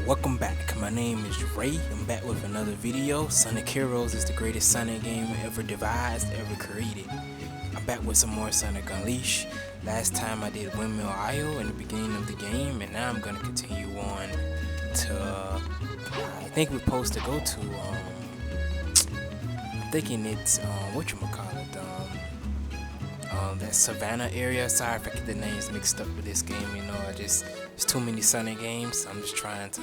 Welcome back. My name is Ray. I'm back with another video. Sonic Heroes is the greatest Sonic game ever devised, ever created. I'm back with some more Sonic Unleashed. Last time I did Windmill Isle in the beginning of the game, and now I'm gonna continue on to I think we're supposed to go to I'm thinking it's whatchamacallit, that Savannah area. Sorry if I get the names mixed up with this game, there's too many Sonic games, so I'm just trying to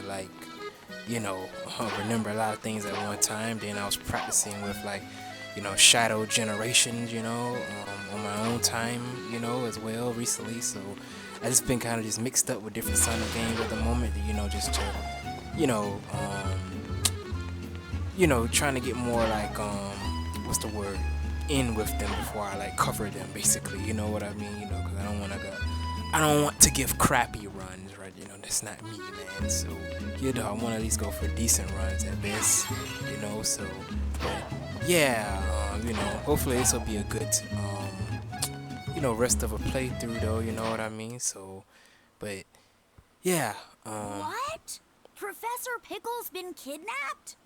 remember a lot of things at one time. Then I was practicing with Shadow Generations, on my own time, as well recently. So I just been kind of just mixed up with different Sonic games at the moment, just to, trying to get more what's the word? In with them before I cover them, basically. You know what I mean? Because I don't want to give crappy runs, right? That's not me, man. So I want to at least go for decent runs at best, So, but yeah, hopefully this will be a good, rest of a playthrough, though. You know what I mean? So, but yeah. What? Professor Pickle's been kidnapped?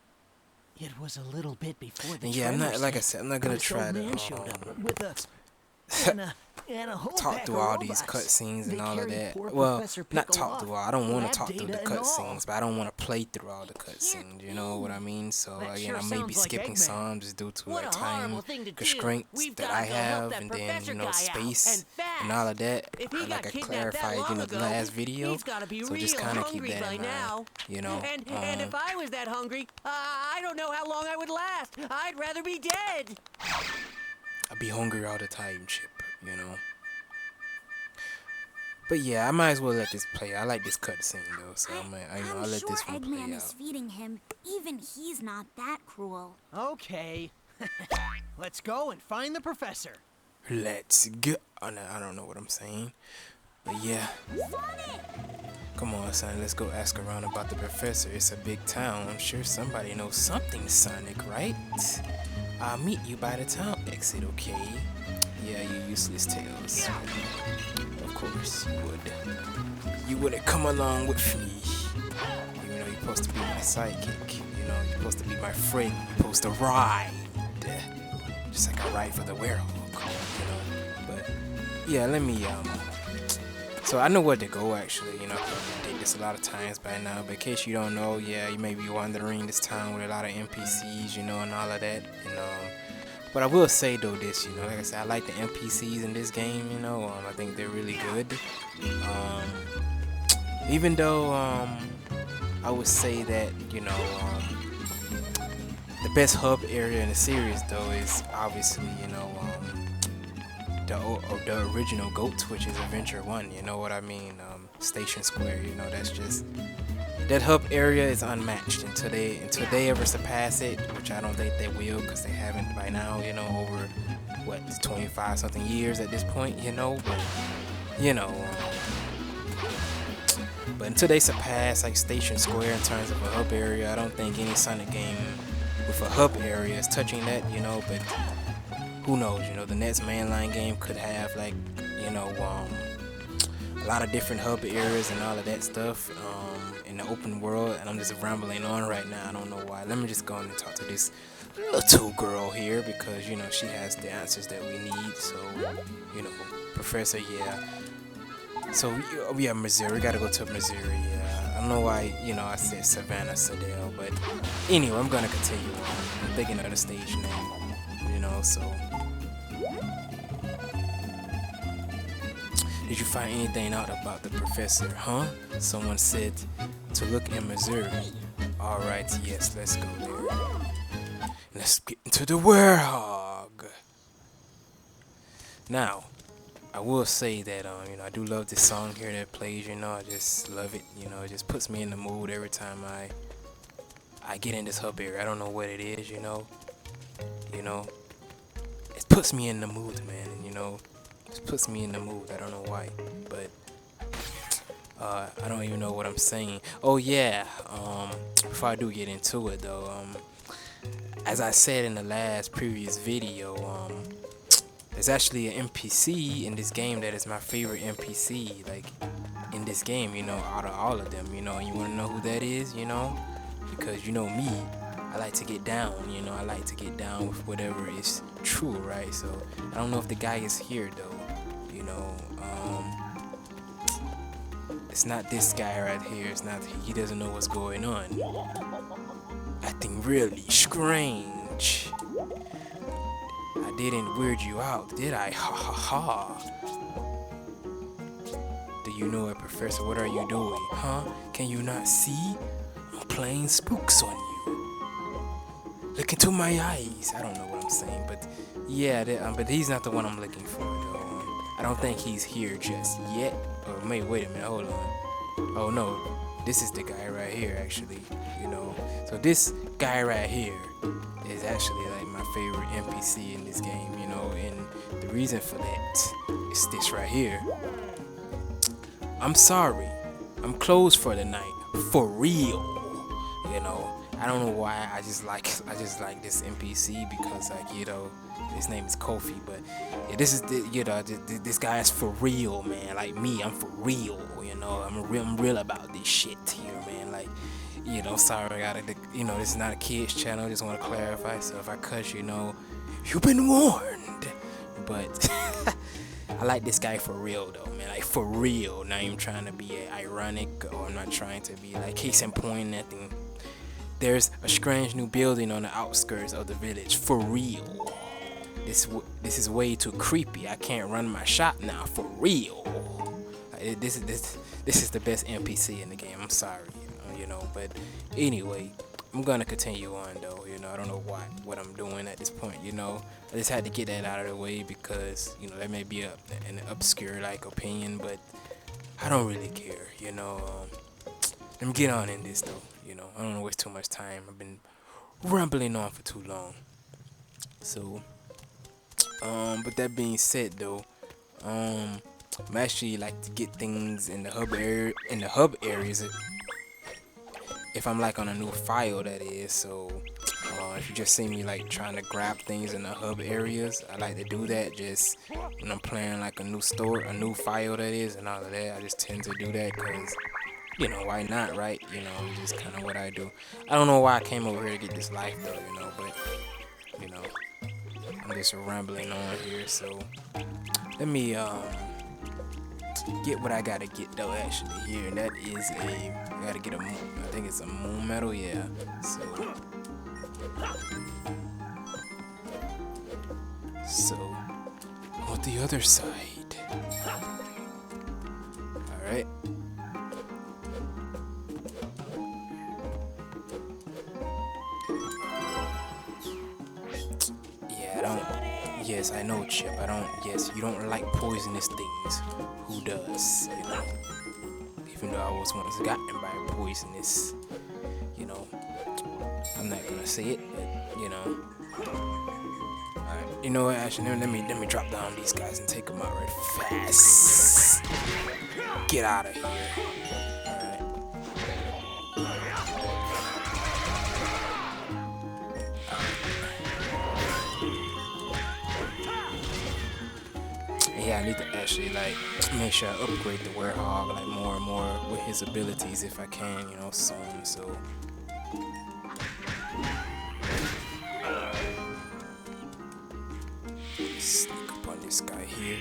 It was a little bit before the yeah, I'm not, like I said, I'm not gonna try to talk through all these cutscenes and all of that. Well, not talk through all. I don't want to talk through the cutscenes, but I don't want to play through all the cutscenes. You know what I mean? So again, I may be skipping some just due to time constraints that I have, and then space and all of that. Like I clarified, the last video. So just kind of keep that in mind. And if I was that hungry, I don't know how long I would last. I'd rather be dead. I'd be hungry all the time, Chip, But yeah, I might as well let this play. I like this cutscene though, so I'll let this one play Eggman out. is feeding him. Even he's not that cruel. Okay. Let's go and find the professor. Let's go. Oh, no, I don't know what I'm saying. But yeah. Sonic! Come on, son. Let's go ask around about the professor. It's a big town. I'm sure somebody knows something Sonic, right? I'll meet you by the town exit, okay? Yeah, you useless Tails. Of course you would. You wouldn't come along with me. You're supposed to be my sidekick. You're supposed to be my friend. You're supposed to ride. Just like I ride for the werewolf, But yeah, let me so I know where to go actually, I did this a lot of times by now, but in case you don't know, yeah, you may be wandering this town with a lot of NPCs, and all of that, but I will say though this, like I said, I like the NPCs in this game, I think they're really good, even though, I would say that, the best hub area in the series though is obviously, the original GOAT, which is Adventure 1, you know what I mean? Station Square, that's just, that hub area is unmatched until they ever surpass it, which I don't think they will, because they haven't by now, over what, 25 something years at this point, but until they surpass Station Square in terms of a hub area, I don't think any Sonic game with a hub area is touching that, but who knows, the next mainline game could have a lot of different hub areas and all of that stuff in the open world, and I'm just rambling on right now. I don't know why. Let me just go on and talk to this little girl here, because she has the answers that we need. So Professor, yeah. So we have Missouri. Gotta go to Missouri. Yeah. I don't know why I said Savannah Sadell, but anyway, I'm gonna continue on. I'm thinking of the stage name. So. Did you find anything out about the professor, huh? Someone said to look in Missouri. Alright, yes, let's go there. Let's get into the werehog. Now, I will say that, I do love this song here that plays, I just love it. It just puts me in the mood every time I get in this hub area. I don't know what it is, it puts me in the mood, man, it puts me in the mood. I don't know why, but I don't even know what I'm saying. Oh yeah, before I do get into it though, as I said in the last previous video, there's actually an NPC in this game that is my favorite NPC. in this game, you know, out of all of them, you know. And you want to know who that is, you know, because you know me, I like to get down, you know. I like to get down with whatever is true, right? So I don't know if the guy is here though, you know. It's not this guy right here. It's not. He doesn't know what's going on. Acting really strange. I didn't weird you out, did I? Ha ha ha. Do you know it, Professor? What are you doing? Huh? Can you not see? I'm playing spooks on you. Look into my eyes. I don't know what I'm saying, but yeah, but he's not the one I'm looking for, though. I don't think he's here just yet. Oh, wait a minute. Hold on. Oh, no. This is the guy right here, actually. You know. So this guy right here is actually like my favorite NPC in this game, you know. And the reason for that is this right here. I'm sorry. I'm closed for the night. For real. You know. I don't know why I just like this NPC because, like, you know, his name is Kofi, but yeah, this is the, you know, this guy is for real, man. Like me, I'm for real, you know. I'm real about this shit here, man. Like, you know, sorry, you know, this is not a kids channel. I just want to clarify. So if I cuss, you know, you've been warned. But I like this guy for real, though, man. Like, for real. Not even trying to be ironic, or I'm not trying to be like case in point, nothing. There's a strange new building on the outskirts of the village. For real. This is way too creepy. I can't run my shop now. For real. Like, this is the best NPC in the game. I'm sorry, you know. But anyway, I'm gonna continue on though. You know, I don't know what I'm doing at this point. You know, I just had to get that out of the way because, you know, that may be an obscure like opinion, but I don't really care. You know. Let me get on in this though. You know, I don't want to waste too much time. I've been rambling on for too long. So, but that being said though, I'm actually like to get things in the hub areas. If I'm like on a new file, that is. So, if you just see me like trying to grab things in the hub areas, I like to do that just when I'm playing like a new file, that is, and all of that. I just tend to do that because, you know, why not, right? You know, it's just kind of what I do. I don't know why I came over here to get this life, though, you know, but, you know, I'm just rambling on here, so let me, get what I gotta get, though, actually, here, and that is I gotta get I think it's a moon medal, yeah, so on the other side, alright. Yes, I know, Chip. Yes, you don't like poisonous things. Who does? You know? Even though I was once gotten by poisonous, you know. I'm not gonna say it, but, you know. Alright, you know what? Actually, let me drop down these guys and take them out right fast. Get out of here. Alright. Yeah, I need to actually like make sure I upgrade the Werehog like more and more with his abilities if I can, you know, soon. So sneak up on this guy here.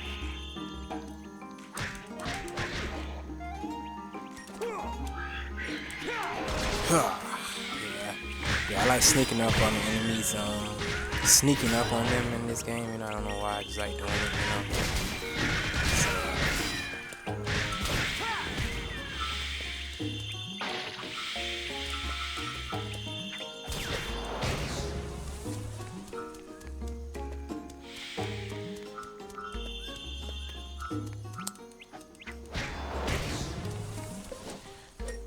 Yeah, I like sneaking up on the enemies. Sneaking up on them in this game, you know. I don't know why I just like doing it, you know.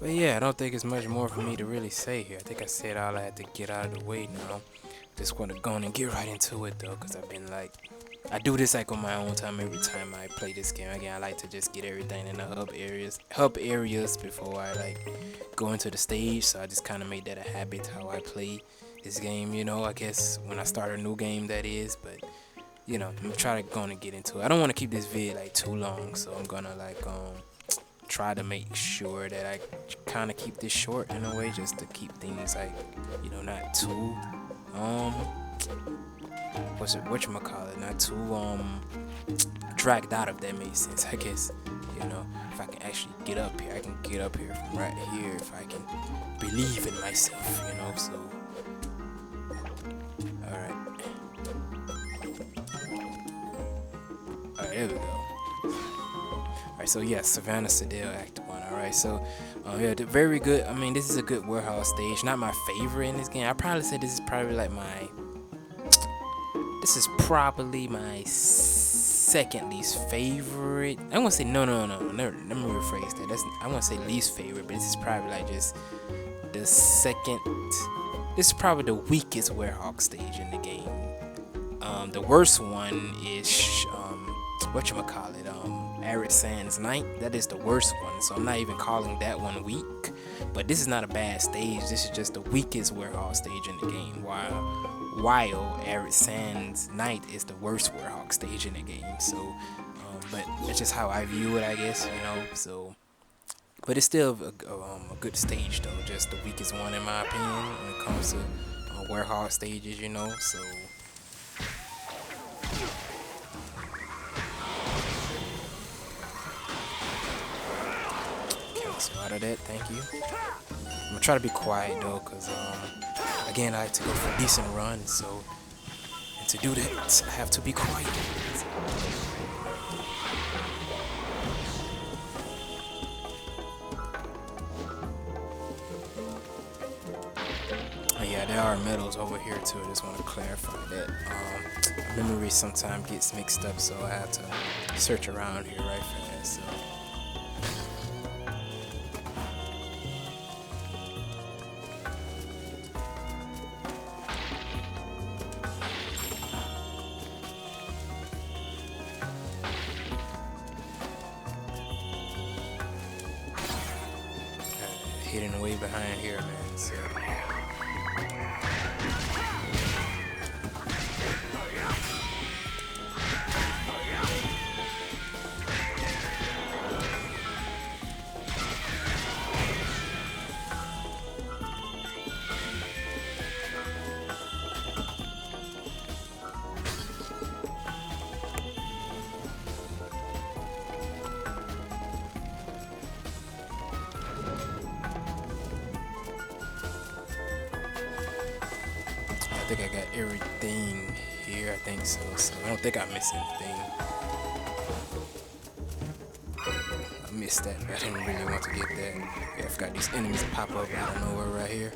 But yeah, I don't think it's much more for me to really say here. I think I said all I had to get out of the way now. Just want to go on and get right into it though, because I've been like, I do this like on my own time every time I play this game. Again, I like to just get everything in the hub areas before I like go into the stage. So I just kind of made that a habit how I play this game, you know. I guess when I start a new game, that is. But you know, I'm trying to go on and get into it. I don't want to keep this vid like too long, so I'm gonna like try to make sure that I kind of keep this short in a way, just to keep things like, you know, not too whatchamacallit, not too dragged out, if that makes sense. I guess, you know, if I can actually get up here, I can get up here from right here if I can believe in myself, you know. So alright, there we go. Alright, so yeah, Savannah Sedale Act 1. Alright, so yeah, very good. I mean, this is a good warehouse stage. Not my favorite in this game. I probably say this is probably like my second least favorite. I'm gonna say no. Let me rephrase that. I'm gonna say least favorite, but this is probably like just the second. This is probably the weakest Werehog stage in the game. The worst one is whatchamacallit, Arid Sands Night. That is the worst one, so I'm not even calling that one weak. But this is not a bad stage. This is just the weakest Werehog stage in the game. While Arid Sands Night is the worst Werehog stage in the game. So, but that's just how I view it, I guess, you know. So, but it's still a good stage though. Just the weakest one in my opinion when it comes to Werehog stages, you know. So. So out of that, thank you. I'm gonna try to be quiet though, cause again, I like to go for a decent run, so and to do that, I have to be quiet. Yeah, there are medals over here too. I just want to clarify that. Memory sometimes gets mixed up, so I have to search around here right fast. So. Hidden way behind here, man. So. I think I got everything here. I think so. So I don't think I missed anything. I missed that. I didn't really want to get that. Yeah, I've got these enemies pop up out of nowhere right here.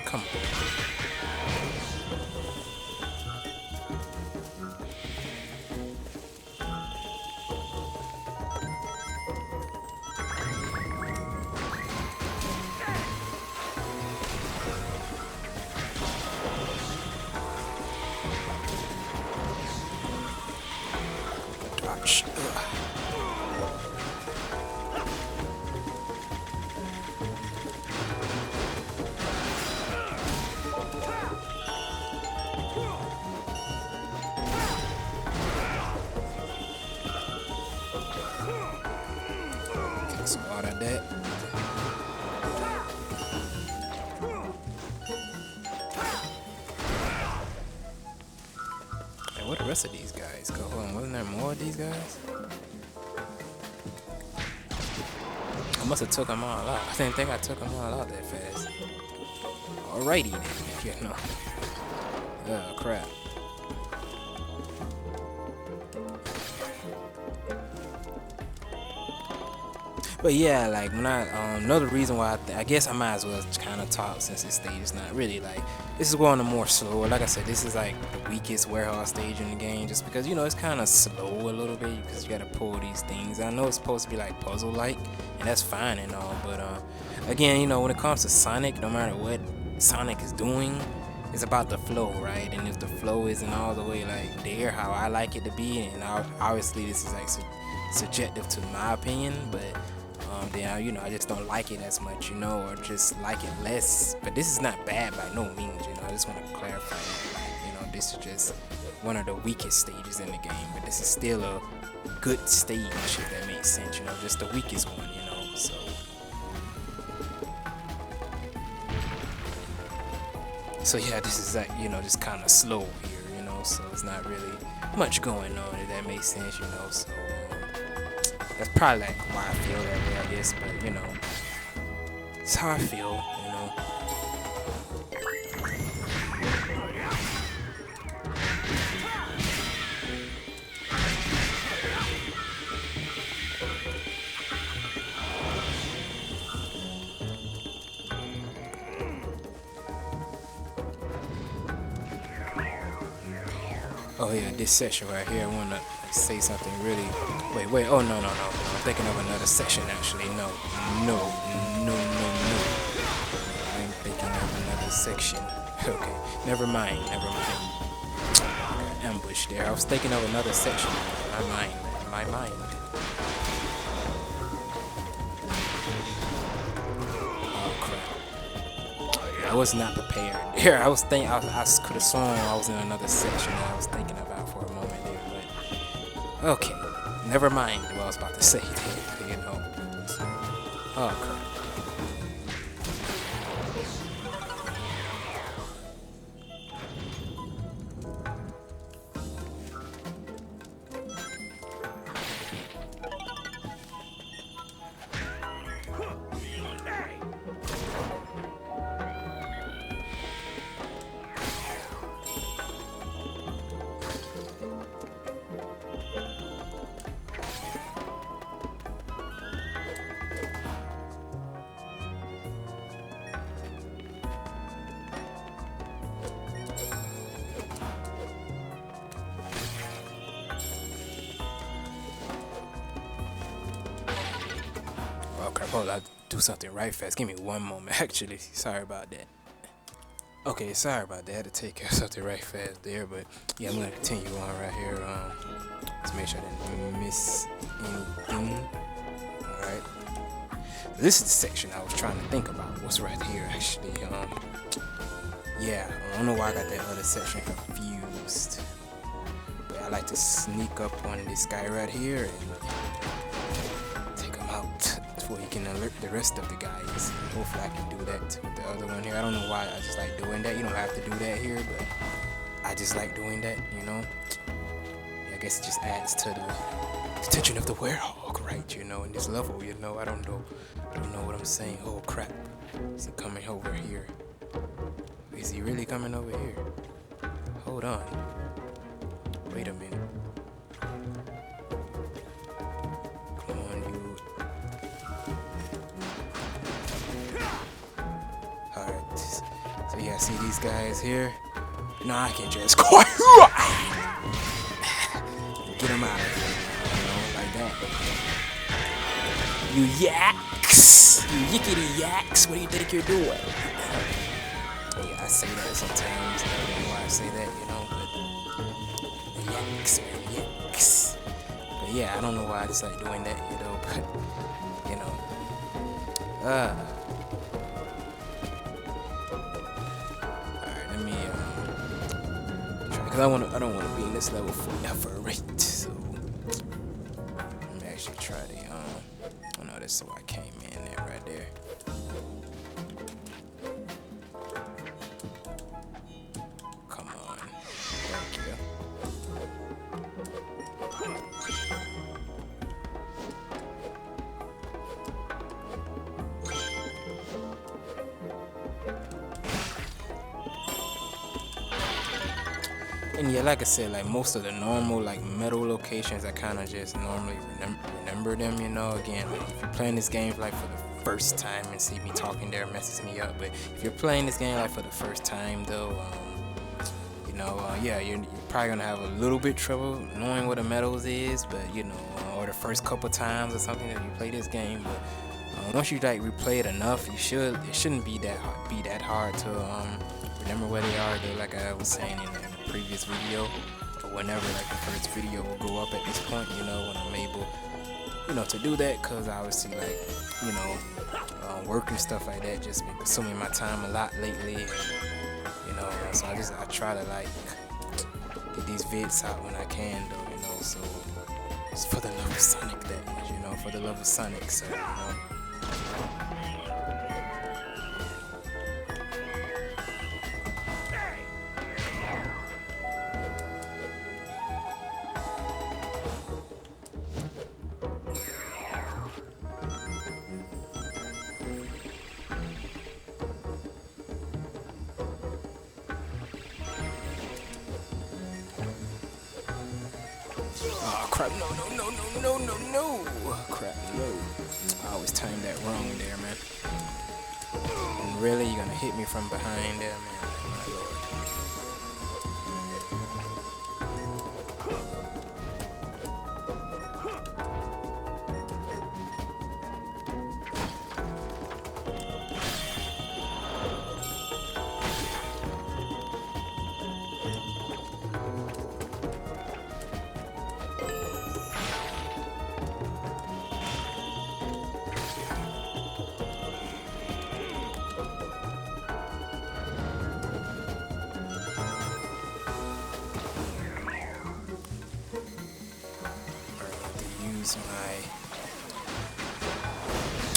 Come on. Dodge. Okay, so out of that. Hey, where the rest of these guys go? Hold on, wasn't there more of these guys? I must have took them all out. I didn't think I took them all out that fast. Alrighty then, you know. Oh crap. But yeah, like when another reason why I guess I might as well kind of talk, since this stage is not really like, this is going to more slower. Like I said, this is like the weakest warehouse stage in the game, just because, you know, it's kind of slow a little bit because you got to pull these things. I know it's supposed to be like puzzle-like, and that's fine and all, but again, you know, when it comes to Sonic, no matter what Sonic is doing, it's about the flow, right? And if the flow isn't all the way like there how I like it to be, and obviously this is like subjective to my opinion, but then, you know, I just don't like it as much, you know, or just like it less. But this is not bad by no means, you know. I just want to clarify, you know, this is just one of the weakest stages in the game, but this is still a good stage, if that makes sense, you know, just the weakest one, you know, so. So yeah, this is like, you know, just kind of slow here, you know, so it's not really much going on, if that makes sense, you know, so that's probably like why I feel that way, I guess, but you know, it's how I feel, you know. Oh yeah, this section right here, I wanna say something really. Wait. Oh no. I'm thinking of another section actually. No. I'm thinking of another section. Okay, never mind. I got ambushed there. I was thinking of another section. My mind. Oh crap. I was not prepared. Here, I was thinking, I could have sworn I was in another section that I was thinking about for a moment there, but okay, never mind what I was about to say there, you know. Oh crap. Oh crap, hold on, I'll do something right fast. Give me one moment, actually. Sorry about that. Okay, sorry about that. I had to take care of something right fast there, but yeah, I'm gonna continue on right here. Let's make sure I didn't miss anything. Alright. This is the section I was trying to think about. What's right here, actually. Yeah, I don't know why I got that other section confused. But I like to sneak up on this guy right here and take him out before he can alert the rest of the guys. Hopefully I can do that with the other one here. I don't know why I just like doing that. You don't have to do that here, but I just like doing that, you know. Yeah, I guess it just adds to the attention of the werehog, right? You know, in this level, you know. I don't know what I'm saying. Oh crap! Is he coming over here? Is he really coming over here? Hold on. Wait a minute. Come on, you. Alright. So yeah, see these guys here? No, I can just quite get them out of here. You know, like that. You yaks! You yickety yaks! What do you think you're doing? Yeah, I say that sometimes. I don't know why I say that, you know, but the yaks, man, yaks. But yeah, I don't know why I just like doing that, you know, but you know. Alright, let me try, because I don't wanna be in this level forever, right? So let me actually try the oh no, that's why I came in there right there. And yeah, like I said, like most of the normal like metal locations, I kind of just normally remember them, you know. Again, like if you're playing this game like for the first time and see me talking there, it messes me up. But if you're playing this game like for the first time though, you know, yeah, you're probably gonna have a little bit trouble knowing what a metals is, but you know, or the first couple times or something that you play this game. But once you like replay it enough, it shouldn't be that hard to remember where they are. Though, like I was saying in the previous video, or whenever like the first video will go up at this point, you know, when I'm able, you know, to do that, because obviously like, you know, work and stuff like that just been consuming my time a lot lately, and, you know, so I try to like get these vids out when I can, though, you know. So it's for the love of Sonic, that is, you know, for the love of Sonic, so you know. Oh crap, no, no, no, no, no, no, no. Crap, no. I always timed that wrong there, man. And really, you're gonna hit me from behind there, man. My lord.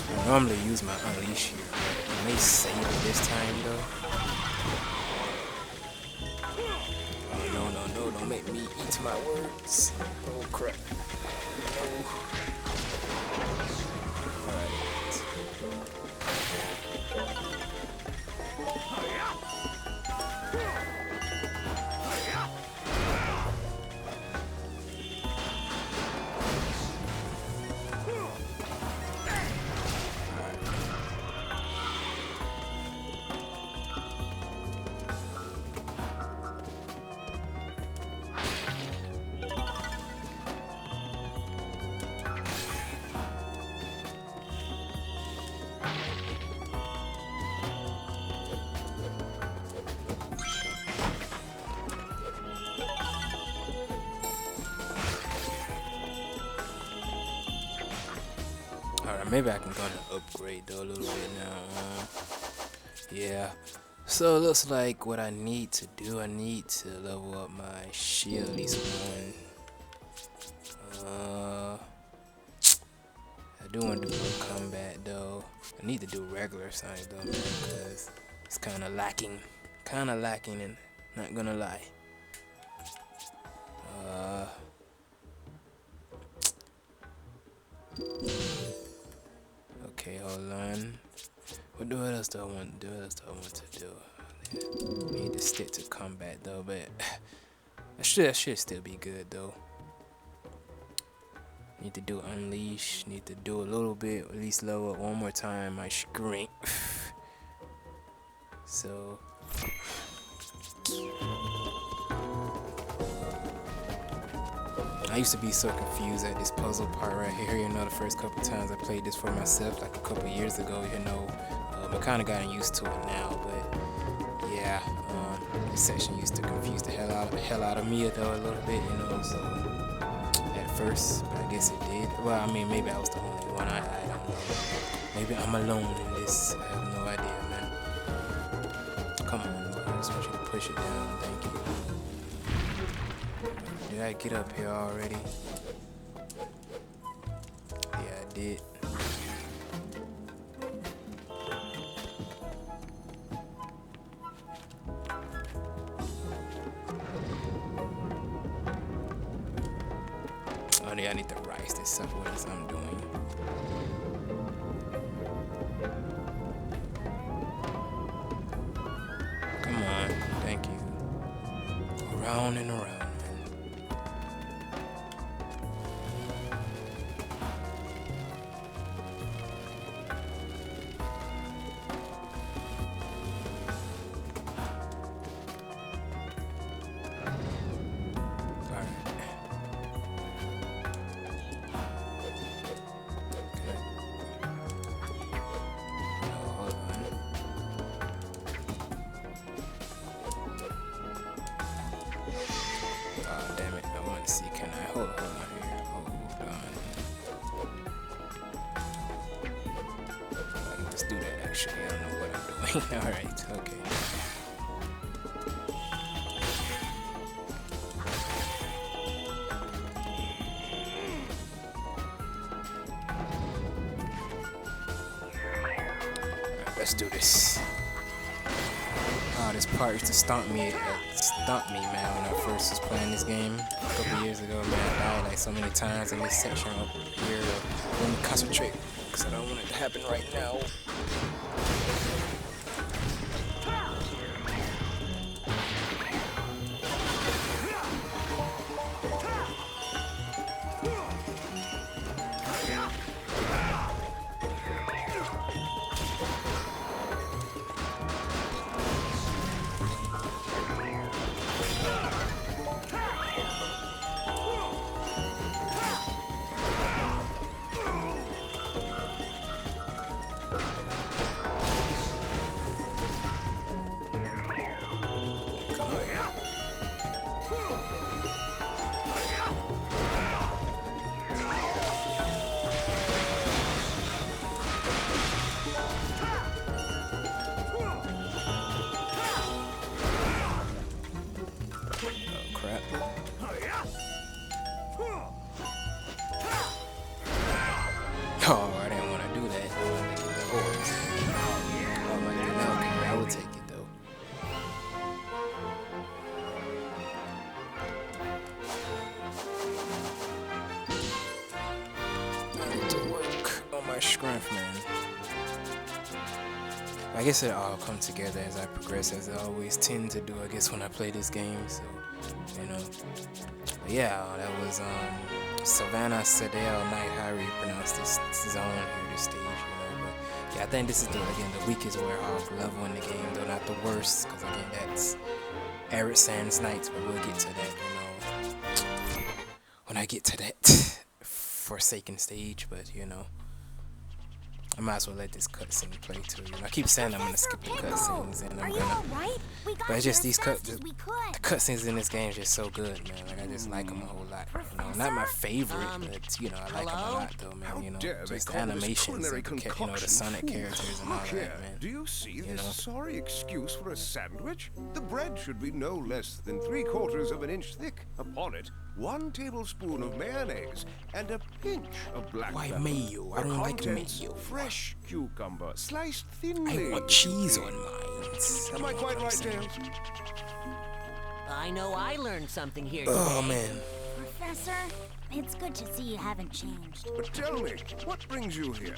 I normally use my unleash here, but I may save it this time though. Oh no, no, no, don't make me eat my words. Oh crap. No. Alright, maybe I can go and upgrade though a little bit now. Yeah. So it looks like what I need to do, I need to level up my shield at least one. I do want to do combat though. I need to do regular Sonic though, man, because it's kind of lacking. And not gonna lie. Okay, hold on. What else do I want to do? I need to stick to combat though, but that should still be good though. Need to do unleash. Need to do a little bit, at least level up one more time my strength. So. I used to be so confused at this puzzle part right here, you know, the first couple times I played this for myself, like a couple years ago, you know. I kind of gotten used to it now, but yeah, this section used to confuse the hell out of me though a little bit, you know, so at first, but I guess it did. Well, I mean, maybe I was the only one, I don't know. Maybe I'm alone in this, I have no idea, man. Come on, bro. I just want you to push it down, thank you. Did I get up here already? Yeah, I did. Oh, yeah, I need to rise this up. What is I'm doing? Come on, thank you. Around and around. I don't know what I'm doing. Alright, okay. let's do this. Oh, this part used to stomp me, man, when I first was playing this game a couple years ago, man. I died like so many times in this section up here. Let me concentrate, because I don't want it to happen right now. Oh, I didn't want to do that. I wanted to get the horse. Oh my goodness, okay, I will take it though. I need to work on my strength, man. I guess it all comes together as I progress, as I always tend to do, I guess, when I play this game, so, you know. But yeah, that was, Savannah Sedale Knight, however you pronounce this zone here, this stage, you know. But yeah, I think this is the weakest Werehog level in the game, though not the worst, because again, that's Arid Sands Knights, but we'll get to that, you know, when I get to that Forsaken stage. But you know, I might as well let this cutscene play too. You know, I keep saying I'm gonna skip the cutscenes, and I'm gonna. But it's just these the cutscenes in this game is just so good, man. Like I just like them a whole lot. You know, not my favorite, but you know, I like them a lot though, man. You know, just the animations, and you know, the Sonic characters and all that, man. Do you see this sorry excuse for a sandwich? The bread should be no less than 3/4 of an inch thick. Upon it, 1 tablespoon of mayonnaise and a pinch of black Why pepper. mayo? I don't like mayo. Fresh cucumber, sliced thinly. I want cheese on mine. Am I quite right, Tails? I know I learned something here today. Oh man. Professor, it's good to see you haven't changed. But tell me, what brings you here?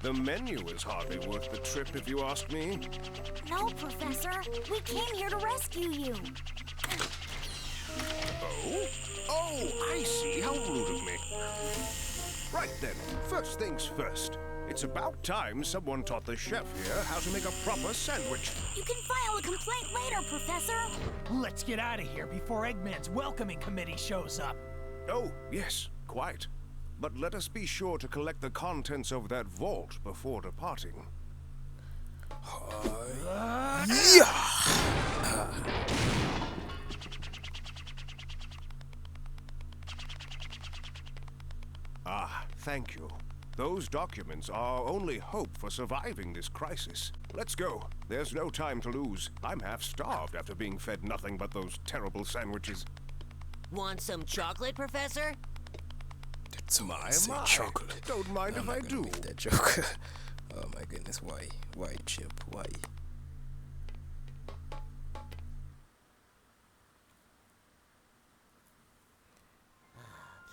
The menu is hardly worth the trip, if you ask me. No, Professor. We came here to rescue you. Oh? Oh, I see. How rude of me. Right then, first things first. It's about time someone taught the chef here how to make a proper sandwich. You can file a complaint later, Professor. Let's get out of here before Eggman's welcoming committee shows up. Oh, yes, quite. But let us be sure to collect the contents of that vault before departing. Ah, thank you. Those documents are our only hope for surviving this crisis. Let's go. There's no time to lose. I'm half starved after being fed nothing but those terrible sandwiches. Want some chocolate, Professor? Did someone My, say my. chocolate? Don't mind I'm if not I gonna do. make that joke. Oh my goodness, why? Why, Chip? Why?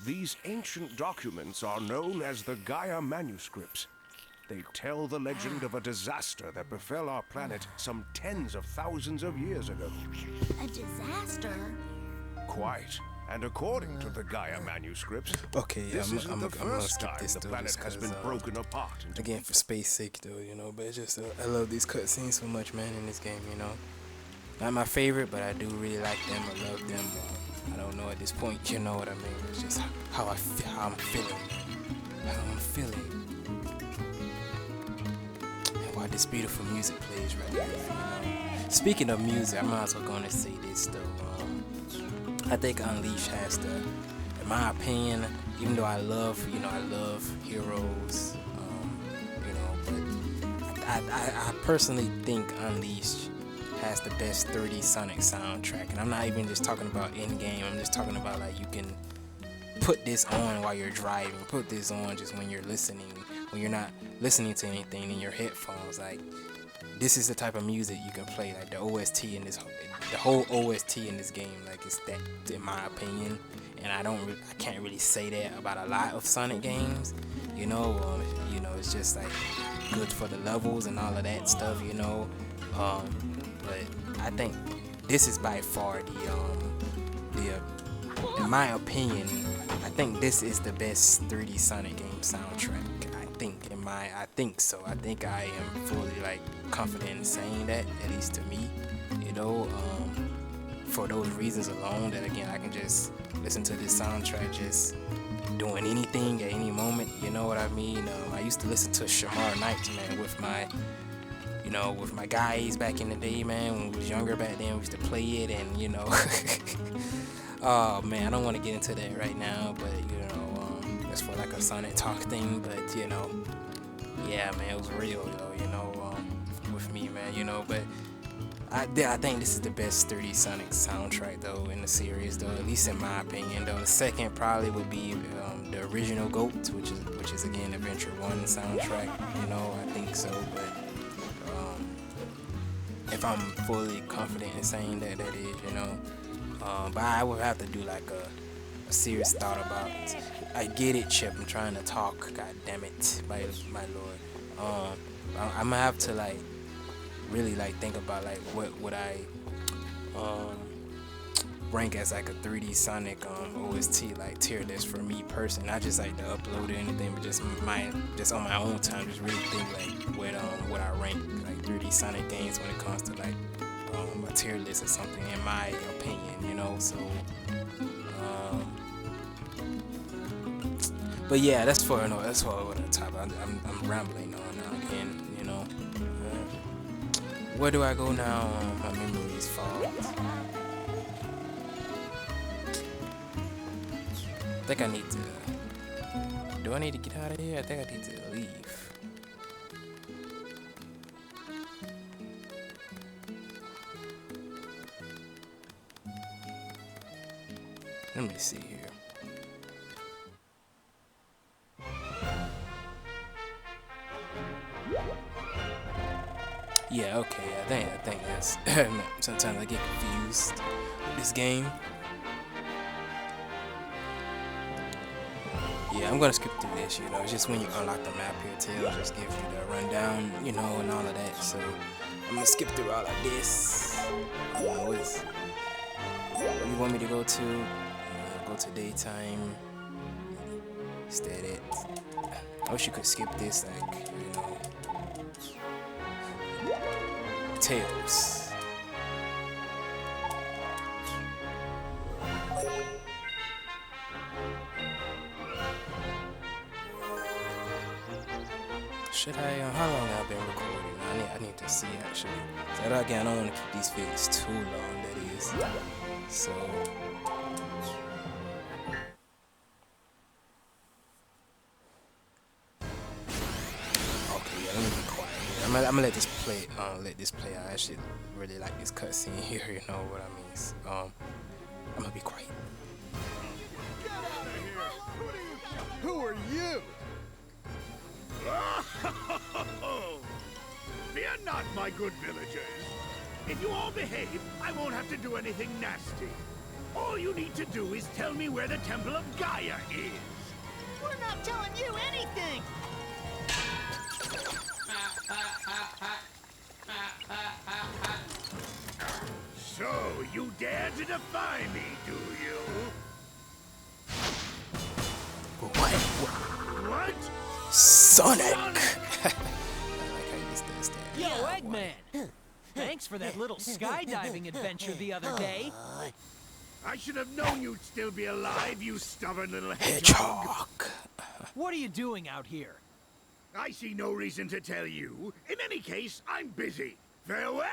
These ancient documents are known as the Gaia manuscripts. They tell the legend of a disaster that befell our planet some tens of thousands of years ago. A disaster? Quite. And according to the Gaia manuscripts, Okay, this I'm isn't the gonna first skip time this the though, planet just has 'cause, been broken apart into again, for space sake though, you know. But it's just I love these cutscenes so much, man, in this game, you know. Not my favorite, but I do really like them. I love them. I don't know at this point, you know what I mean. It's just how I'm feeling, how I'm feeling. And why this beautiful music plays right here, you know. Speaking of music, I might as well go and say this though. I think Unleashed has the, in my opinion, even though I love Heroes, you know, but I personally think Unleashed has the best 3D Sonic soundtrack, and I'm not even just talking about in-game. I'm just talking about like you can put this on while you're driving, put this on just when you're listening, when you're not listening to anything in your headphones. Like this is the type of music you can play. Like the OST in this, the whole OST in this game, like it's that, in my opinion. And I can't really say that about a lot of Sonic games, you know. It's just like good for the levels and all of that stuff, you know. But I think this is by far in my opinion, I think this is the best 3D Sonic game soundtrack. I think so. I think I am fully like confident in saying that, at least to me, you know. For those reasons alone, that again, I can just listen to this soundtrack just doing anything at any moment, you know what I mean. I used to listen to Shamar Nights, man, with my guys back in the day, man. When we was younger back then, we used to play it, and you know. Oh man, I don't want to get into that right now, but you know, it's for like a Sonic talk thing. But you know, yeah, man, it was real, though, you know, with me, man, you know. But I think this is the best 3D Sonic soundtrack, though, in the series, though, at least in my opinion, though. The second probably would be the original GOAT, which is again Adventure 1 soundtrack, you know. I think so, but if I'm fully confident in saying that is, you know. But I would have to do like a serious thought about. I get it, Chip. I'm trying to talk. God damn it, my lord. I'm gonna have to like really like think about like what would I rank as like a 3D Sonic OST like tier list for me personally. Not just like to upload or anything, but just on my own time, just really think like what I rank like 3D Sonic games when it comes to like a tier list or something, in my opinion, you know. So but yeah, that's for another topic. I'm rambling on now again, you know. Where do I go now? My memory is fogged. I think I need to. Do I need to get out of here? I think I need to leave. Let me see here. Yeah, okay, I think that's sometimes I get confused with this game. Yeah, I'm gonna skip through this, you know. It's just when you unlock the map here too, it'll just give you the rundown, you know, and all of that. So I'm gonna skip through all of this. Where you want me to go to? Go to daytime. Is that it? I wish you could skip this, like, you know. Tails. Should I, how long have I been recording? I need to see, actually. So again, I don't want to keep these videos too long, that is. So okay, yeah, let me be quiet here. I'm gonna let this play out. I actually really like this cutscene here, you know what I mean. So, I'm gonna be quiet. Get out of here! Who are you? Fear not, my good villagers. If you all behave, I won't have to do anything nasty. All you need to do is tell me where the Temple of Gaia is. We're not telling you anything! So, you dare to defy me, do you? What? What? Sonic! I Sonic! like how you just does that. Yo, Eggman! Thanks for that little skydiving adventure the other day. I should have known you'd still be alive, you stubborn little Hedgehog. hedgehog. What are you doing out here? I see no reason to tell you. In any case, I'm busy. Farewell!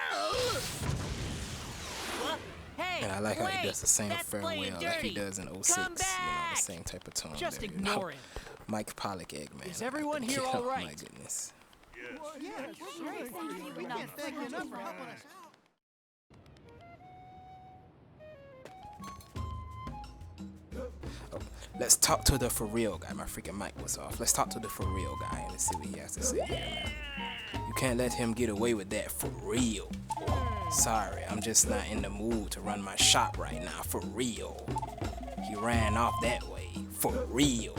Hey, And I like how he wait, does the same that's playing farewell like he dirty. does in 06. Come You know, the back. same type of tone. Just there, you ignore know? him. Mike Pollock, Eggman. Is everyone here all Oh right? my goodness. let's talk to the for real guy. My freaking mic was off. Let's talk to the for real guy. Let's see what he has to say here, man. You can't let him get away with that, for real. Sorry, I'm just not in the mood to run my shop right now, for real. He ran off that way, for real.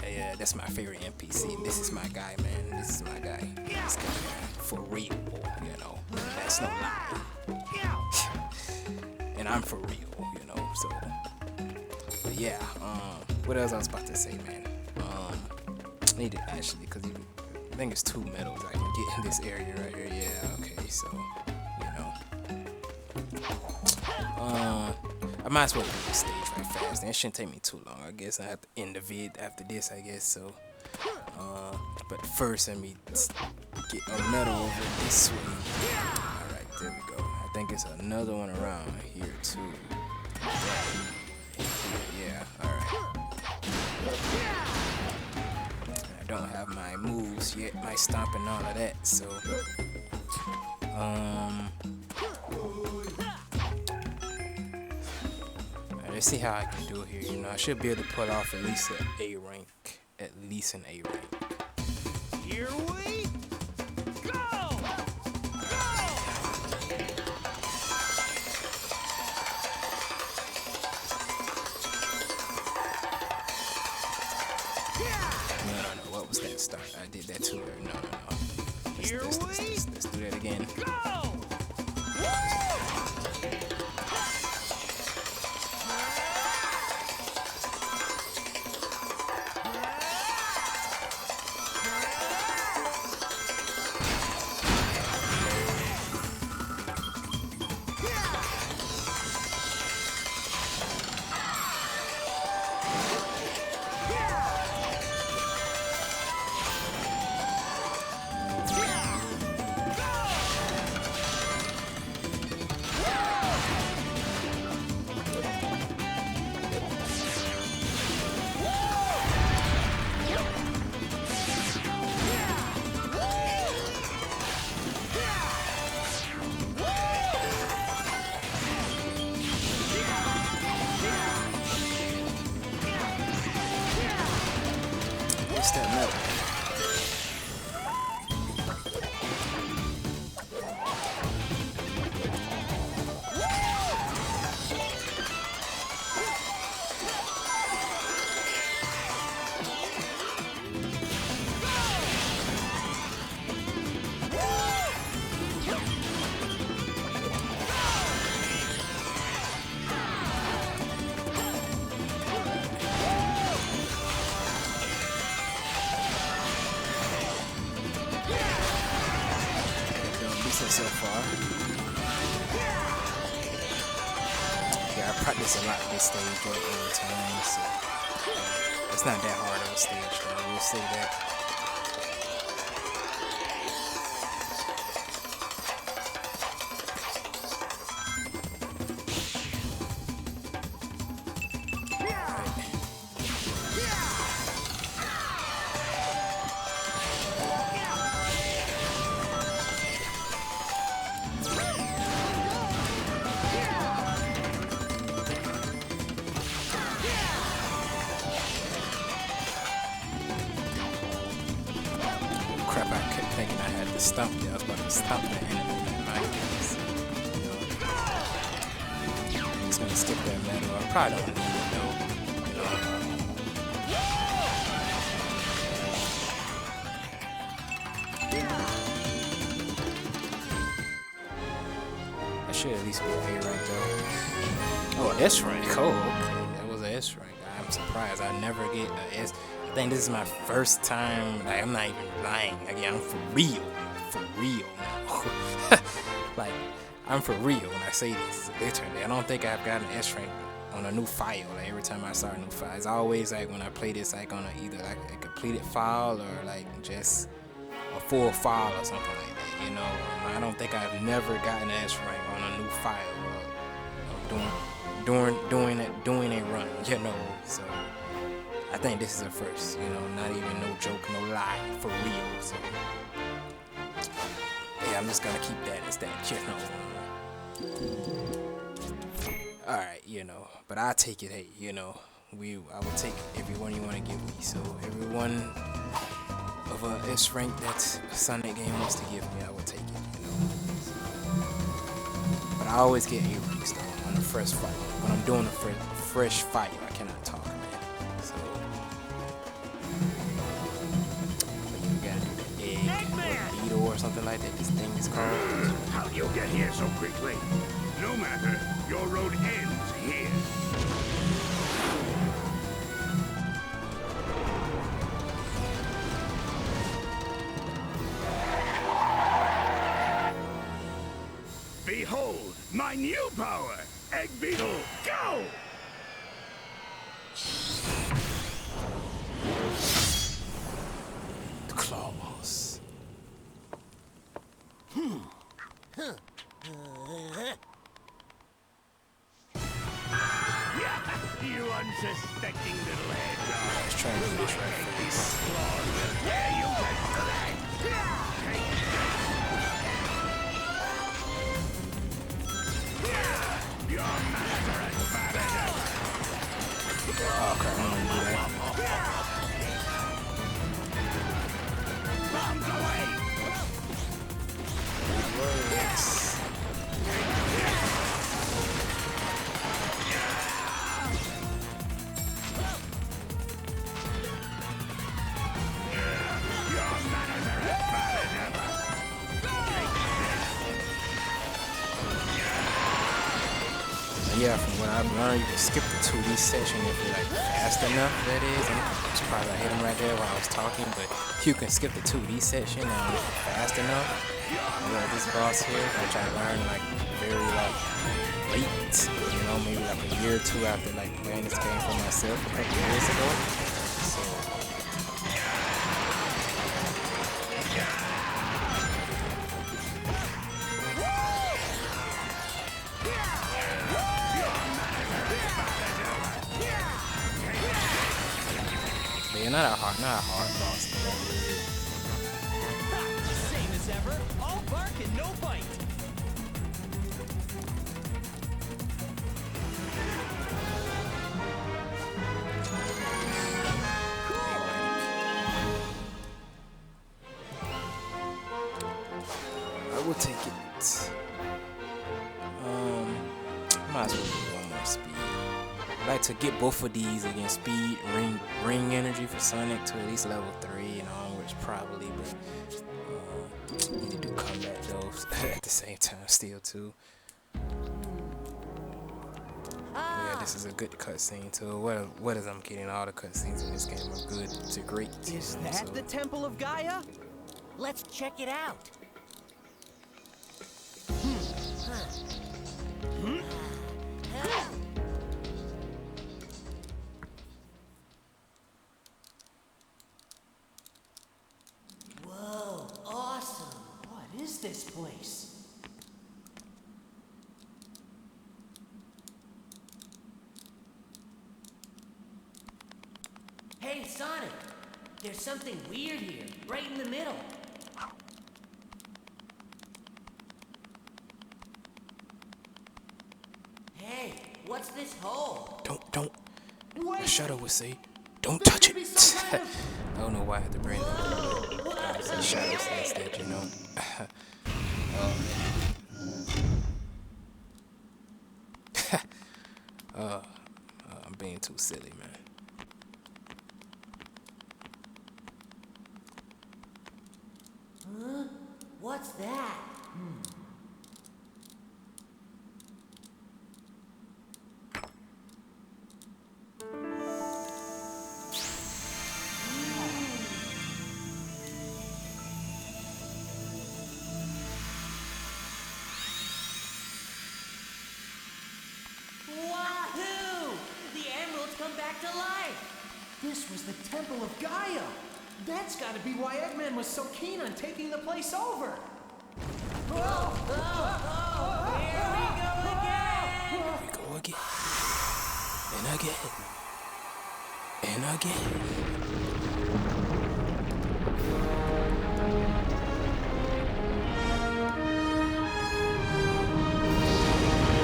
Yeah, that's my favorite NPC. This is my guy, man. This is my guy. This guy, man, for real, you know. That's no lie. And I'm for real, you know, so. But yeah, what else I was about to say, man? I need to actually, because I think it's 2 medals I can get in this area right here. Yeah, okay, so, you know. I might as well do this stage right fast. And it shouldn't take me too long. I guess I have to end the vid after this, I guess, so. But first, let me get a medal over this way. Alright, there we go. I think it's another one around here, too. Yeah, alright. I don't have my moves yet, my stomp and all of that, so let's see how I can do it here. You know, I should be able to pull off at least an A rank. At least an A rank. Here we go! No, what was that start? I did that too. No. Let's do that again. Go! What's that medal? So far. Yeah, I practice a lot this stage all the time, so it's not that hard of a stage, though. We'll say that. Crap, I kept thinking I had to stomp there. I was about to stomp that enemy. My goodness. I'm just gonna skip that medal. I probably don't need it though. You know. I should at least be a rank though. Oh, S rank. Oh, okay. That was an S rank. I'm surprised. I never get an S. I think this is my first time. Like, I'm not even lying. Again, I'm for real now. Like, I'm for real when I say this. Literally, I don't think I've gotten an S rank on a new file. Like, every time I start a new file, it's always like when I play this, like on either like a completed file or like just a full file or something like that. You know, I don't think I've never gotten an S rank on a new file doing a run. You know, so. I think this is a first, you know, not even no joke, no lie, for real, so. Yeah, I'm just gonna keep that as that, you know. Alright, you know, but I'll take it, hey, you know, I will take everyone you want to give me. So everyone of a S rank that a Sonic game wants to give me, I will take it. You know. But I always get A ranks though on the first fight. When I'm doing a fresh fight, I cannot talk, man. So you gotta do the egg or beetle or something like that. This thing is called. How'd you get here so quickly? No matter, your road ends here. Behold, my new power! Egg Beetle, go! The claws. You unsuspecting little hedgehog. Let's try to do this right face. Claws will tear you to shreds. Your manners are as bad as ever. Oh crap, I don't want to do that. Bombs away! Words. Your manners are as bad as ever. And yeah, from what I've learned, you can skip the 2D section if you're like fast enough, that is. And I'm surprised I hit him right there while I was talking, but you can skip the 2D section if you're fast enough. Yeah, this boss here, which I learned like very like late, you know, maybe like a year or two after like playing this game for myself a couple years ago. So but yeah, not a hard boss. Same as ever. All bark and no bite. I will take it. Might as well do one more speed. I'd like to get both of these against speed, ring energy for Sonic to at least level 3 and onwards probably, but need to do combat though at the same time still too. Yeah, this is a good cutscene too. What is I'm getting? All the cutscenes in this game are good to great. Is you know, that so. the Temple of Gaia? Let's check it out. Whoa, awesome. What is this place? Hey, Sonic! There's something weird here, right in the middle. Hey, what's this hole? Don't. Wait! The Shadow would say, don't There touch could be it. some kind of- I don't know why I had to bring that. The Shadow says that, you know. I'm being too silly, man. Huh? What's that? Wahoo! The emeralds come back to life! This was the Temple of Gaia. That's got to be why Eggman was so keen on taking the place over. Here we go again! Here we go again. And again. And again.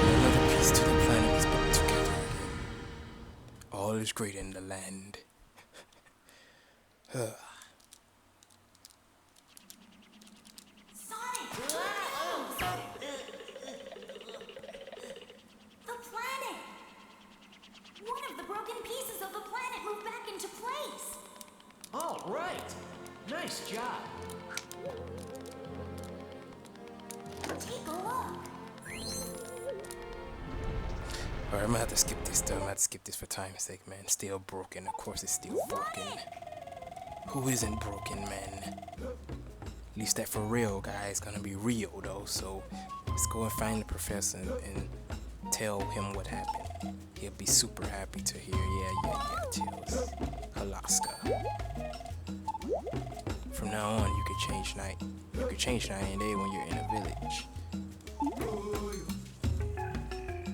Another piece to the planet is put together again. All is great in the land. Sonic! The planet! One of the broken pieces of the planet moved back into place! All right. Nice job. Take a look. Alright, I'm gonna have to skip this though. I'm gonna have to skip this for time's sake, man. Still broken. Of course it's still broken. Who isn't broken, man? At least that for real guy is gonna be real though, so let's go and find the professor and tell him what happened. He'll be super happy to hear. Yeah, Chills. Alaska. From now on you can change night. You can change night and day when you're in a village.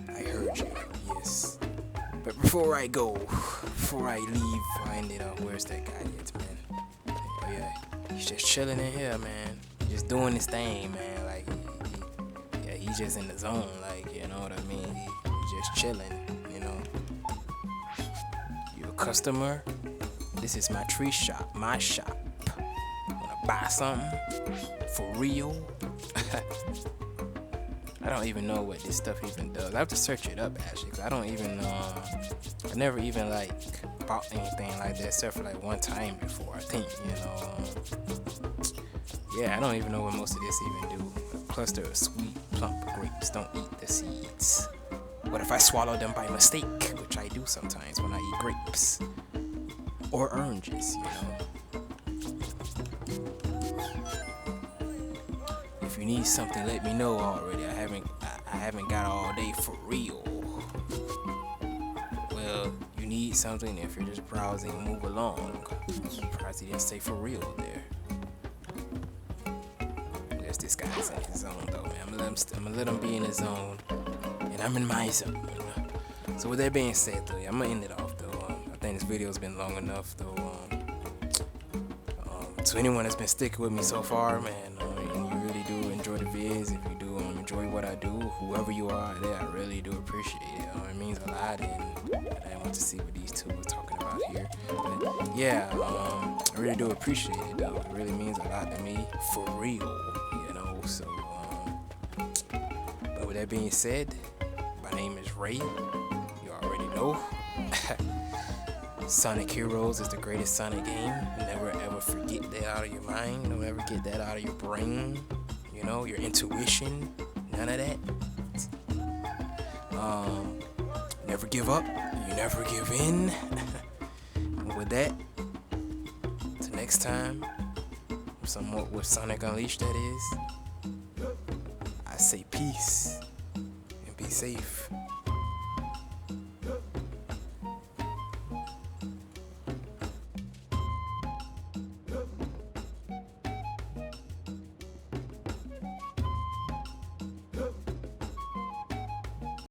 I heard you, yes. But before I go, before I leave, find it out. Where's that guy at, man? Oh yeah, he's just chilling in here, man. Just doing his thing, man. Like, he's just in the zone. Like, you know what I mean? He's just chilling, you know. You a customer? This is my tree shop, my shop. Wanna buy something? For real? I don't even know what this stuff even does. I have to search it up actually, cause I don't even I never even like bought anything like that except for like one time before, I think, you know. Yeah, I don't even know what most of this even do. A cluster of sweet, plump grapes. Don't eat the seeds. What if I swallow them by mistake, which I do sometimes when I eat grapes or oranges, you know. If you need something, let me know already. I haven't got all day for real. Well, you need something if you're just browsing, move along. I'm surprised he didn't say for real there. There's this guy's in his zone though, man. I'm gonna let him be in his zone, and I'm in my zone. So with that being said, though, I'm gonna end it off though. I think this video's been long enough though. To anyone that's been sticking with me so far, man, and you really do enjoy the vids, if you do enjoy what I do, whoever you are out there, I really do appreciate it. It means a lot, and I want to see what these two were talking about here. But yeah, I really do appreciate it though. It really means a lot to me, for real, you know. So, but with that being said, my name is Ray. You already know. Sonic Heroes is the greatest Sonic game. Never ever forget that out of your mind. Don't ever get that out of your brain. You know, your intuition. None of that. Never give up. You never give in. And with that, till next time, somewhat with Sonic Unleashed, that is, I say peace and be safe.